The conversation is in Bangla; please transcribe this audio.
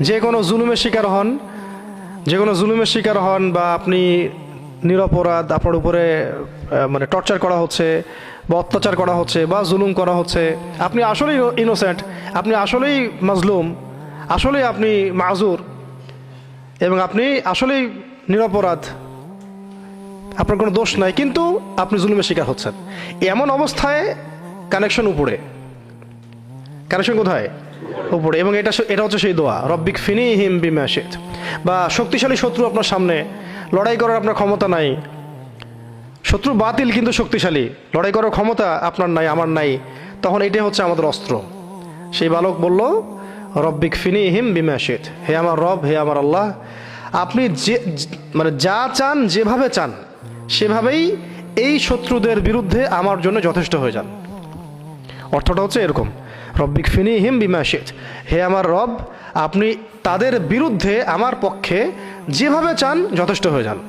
যে কোনো জুলুমের শিকার হন বা আপনি নিরপরাধ, আপনার উপরে মানে টর্চার করা হচ্ছে বা অত্যাচার করা হচ্ছে বা জুলুম করা হচ্ছে, আপনি আসলেই ইনোসেন্ট, আপনি আসলেই মাজলুম, আসলেই আপনি মাজুর এবং আপনি আসলেই নিরপরাধ, আপনার কোনো দোষ নাই, কিন্তু আপনি জুলুমের শিকার হচ্ছেন। এমন অবস্থায় কানেকশন কোথায়? উপরে। এবং এটা হচ্ছে সেই দোয়া, রব্বিক ফিনিহিম বিমা শিত। বা শক্তিশালী শত্রু আপনার সামনে, লড়াই করার আপনার ক্ষমতা নাই, শত্রু বাতিল কিন্তু শক্তিশালী, লড়াই করার ক্ষমতা আপনার নাই, আমার নাই, তখন এটাই হচ্ছে আমাদের অস্ত্র। সেই বালক বলল, রব্বিক ফিনিহিম বিমা শিত, হে আমার রব, হে আমার আল্লাহ, আপনি মানে যা চান, যেভাবে চান সেভাবেই এই শত্রুদের বিরুদ্ধে আমার জন্য যথেষ্ট হয়ে যান। অর্থটা হচ্ছে এরকম, রব্বিক ফিনিহিম বিমা শিত, হে আমার রব, আপনি তাদের বিরুদ্ধে আমার পক্ষে যেভাবে চান যথেষ্ট হয়ে যান।